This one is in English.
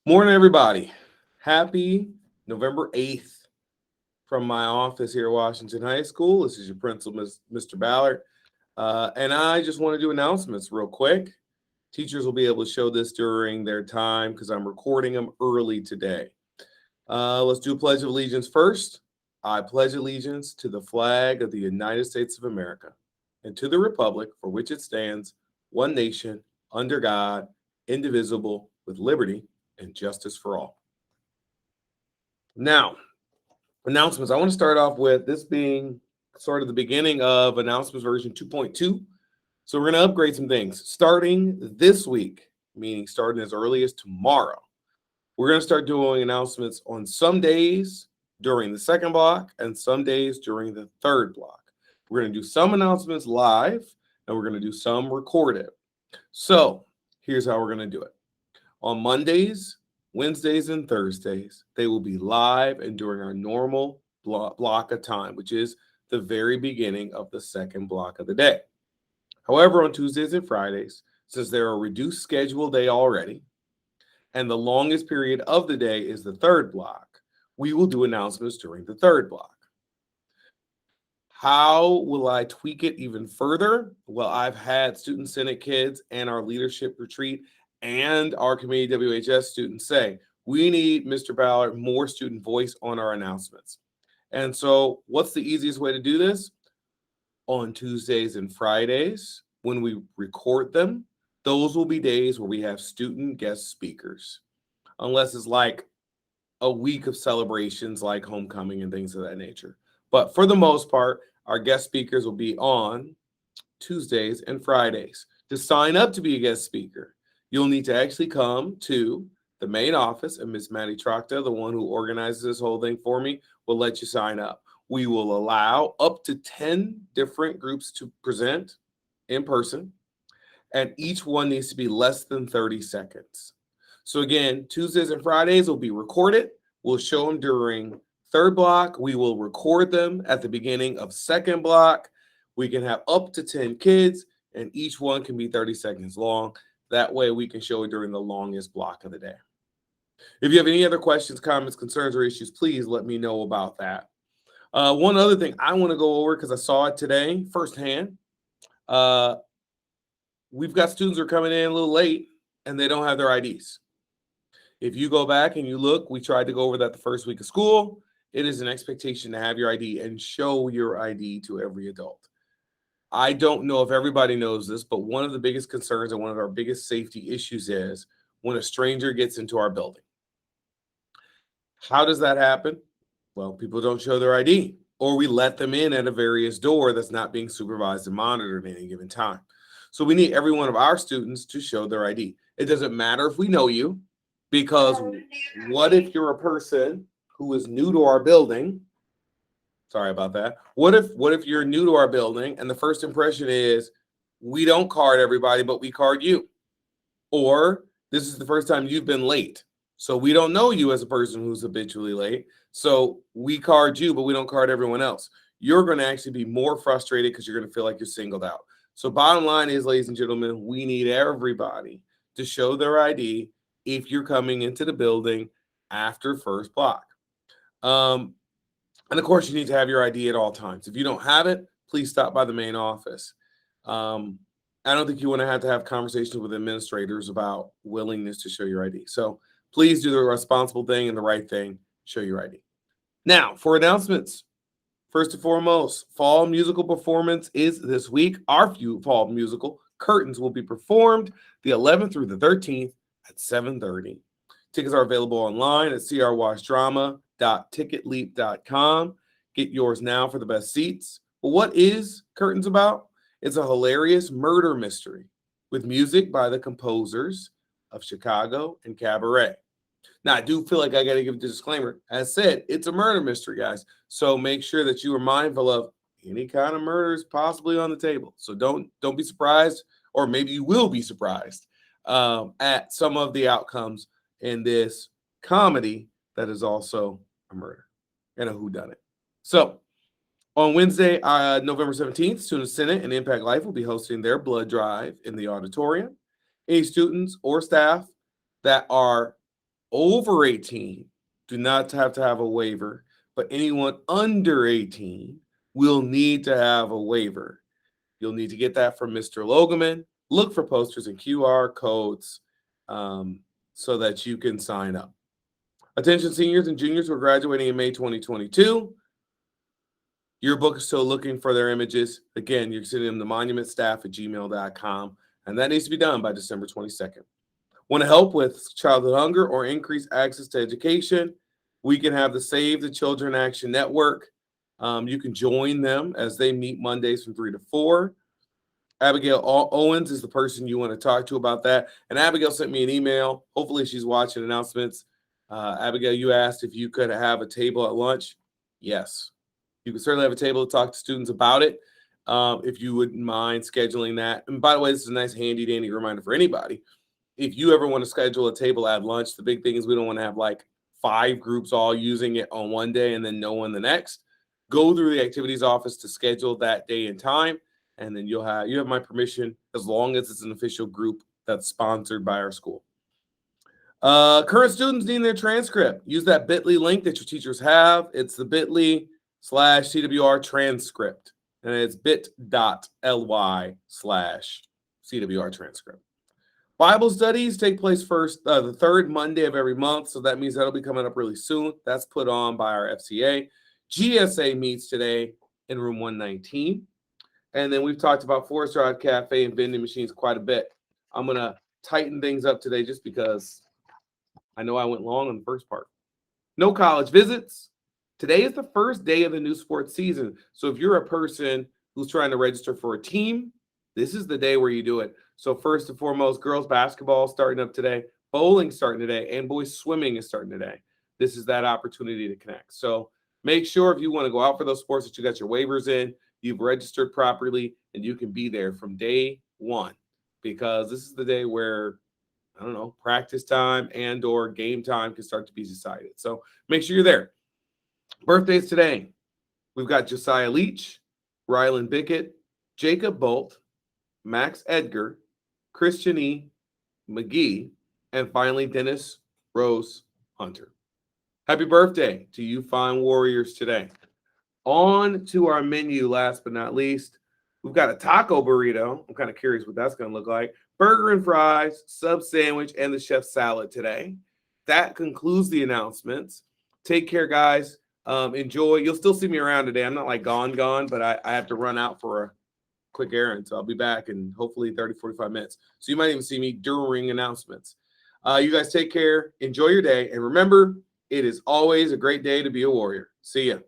Morning, everybody. Happy November 8th from my office here at Washington High School. This is your principal, Mr. Ballard. And I just want to do announcements real quick. Teachers will be able to show this during their time because I'm recording them early today. Let's do a Pledge of Allegiance first. I pledge allegiance to the flag of the United States of America and to the republic for which it stands, one nation, under God, indivisible, with liberty and justice for all. Now, announcements. I want to start off with this being sort of the beginning of announcements version 2.2. So we're going to upgrade some things starting this week, meaning starting as early as tomorrow. We're going to start doing announcements on some days during the second block and some days during the third block. We're going to do some announcements live and we're going to do some recorded. So here's how we're going to do it. On Mondays, Wednesdays, and Thursdays, they will be live and during our normal block of time, which is the very beginning of the second block of the day. However, on Tuesdays and Fridays, since they're a reduced schedule day already, and the longest period of the day is the third block, we will do announcements during the third block. How will I tweak it even further? Well, I've had Student Senate kids and our leadership retreat and our community WHS students say, we need, Mr. Ballard, more student voice on our announcements. And so what's the easiest way to do this? On Tuesdays and Fridays, when we record them, those will be days where we have student guest speakers, unless it's like a week of celebrations like homecoming and things of that nature. But for the most part, our guest speakers will be on Tuesdays and Fridays. To sign up to be a guest speaker, you'll need to actually come to the main office, and Miss Maddie Trocta, the one who organizes this whole thing for me, will let you sign up. We will allow up to 10 different groups to present in person, and each one needs to be less than 30 seconds. So again, Tuesdays and Fridays will be recorded. We'll show them during third block. We will record them at the beginning of second block. We can have up to 10 kids, and each one can be 30 seconds long. That way we can show it during the longest block of the day. If you have any other questions, comments, concerns, or issues, please let me know about that. One other thing I want to go over, because I saw it today firsthand. We've got students who are coming in a little late and they don't have their IDs. If you go back and you look, we tried to go over that the first week of school. It is an expectation to have your ID and show your ID to every adult. I don't know if everybody knows this, but one of the biggest concerns and one of our biggest safety issues is when a stranger gets into our building. How does that happen? Well, people don't show their ID, or we let them in at a various door that's not being supervised and monitored at any given time. So we need every one of our students to show their ID. It doesn't matter if we know you, because what if you're a person who is new to our building? Sorry about that. What if you're new to our building and the first impression is we don't card everybody, but we card you? Or this is the first time you've been late. So we don't know you as a person who's habitually late. So we card you, but we don't card everyone else. You're going to actually be more frustrated because you're going to feel like you're singled out. So bottom line is, ladies and gentlemen, we need everybody to show their ID if you're coming into the building after first block. And of course, you need to have your ID at all times. If you don't have it, please stop by the main office. I don't think you want to have conversations with administrators about willingness to show your ID. So please do the responsible thing and the right thing. Show your ID. Now, for announcements, first and foremost, fall musical performance is this week. Our fall musical, Curtains, will be performed the 11th through the 13th at 7:30. Tickets are available online at crwashdrama.ticketleap.com. Get yours now for the best seats. But what is Curtains about? It's a hilarious murder mystery with music by the composers of Chicago and Cabaret. Now, I do feel like I got to give a disclaimer. As said, it's a murder mystery, guys. So make sure that you are mindful of any kind of murders possibly on the table. So don't be surprised, or maybe you will be surprised at some of the outcomes in this comedy that is also a murder and a whodunit. So on Wednesday, November 17th, Student Senate and Impact Life will be hosting their blood drive in the auditorium. Any students or staff that are over 18 do not have to have a waiver, but anyone under 18 will need to have a waiver. You'll need to get that from Mr. Logeman. Look for posters and QR codes so that you can sign up. Attention seniors and juniors who are graduating in May 2022. Your book is still looking for their images. Again, you're sending them to monumentstaff@gmail.com, and that needs to be done by December 22nd. Want to help with childhood hunger or increase access to education? We can have the Save the Children Action Network. You can join them as they meet Mondays from 3 to 4. Abigail Owens is the person you want to talk to about that. And Abigail sent me an email. Hopefully she's watching announcements. Abigail, you asked if you could have a table at lunch. Yes, you can certainly have a table to talk to students about it. If you wouldn't mind scheduling that. And by the way, this is a nice handy dandy reminder for anybody. If you ever want to schedule a table at lunch, the big thing is we don't want to have like 5 groups all using it on one day and then no one the next. Go through the activities office to schedule that day and time, and then you have my permission as long as it's an official group that's sponsored by our school. Current students need their transcript. Use that bit.ly link that your teachers have. It's the bit.ly/CWR transcript, and it's bit.ly/CWR transcript. Bible studies take place the third Monday of every month, so that means that'll be coming up really soon. That's put on by our FCA. GSA meets today in room 119. And then we've talked about Forest Drive Cafe and vending machines quite a bit. I'm going to tighten things up today just because I know I went long on the first part. No college visits. Today is the first day of the new sports season. So if you're a person who's trying to register for a team, this is the day where you do it. So first and foremost, girls basketball starting up today, bowling starting today, and boys swimming is starting today. This is that opportunity to connect. So make sure if you want to go out for those sports that you got your waivers in, you've registered properly, and you can be there from day one, because this is the day where, I don't know, practice time and or game time can start to be decided. So make sure you're there. Birthdays today. We've got Josiah Leach, Rylan Bickett, Jacob Bolt, Max Edgar, Christian E. McGee, and finally Dennis Rose Hunter. Happy birthday to you fine warriors today. On to our menu, last but not least. We've got a taco burrito. I'm kind of curious what that's going to look like. Burger and fries, sub sandwich, and the chef's salad today. That concludes the announcements. Take care, guys. Enjoy. You'll still see me around today. I'm not like gone, but I have to run out for a quick errand. So I'll be back in hopefully 30, 45 minutes. So you might even see me during announcements. You guys take care. Enjoy your day. And remember, it is always a great day to be a warrior. See ya.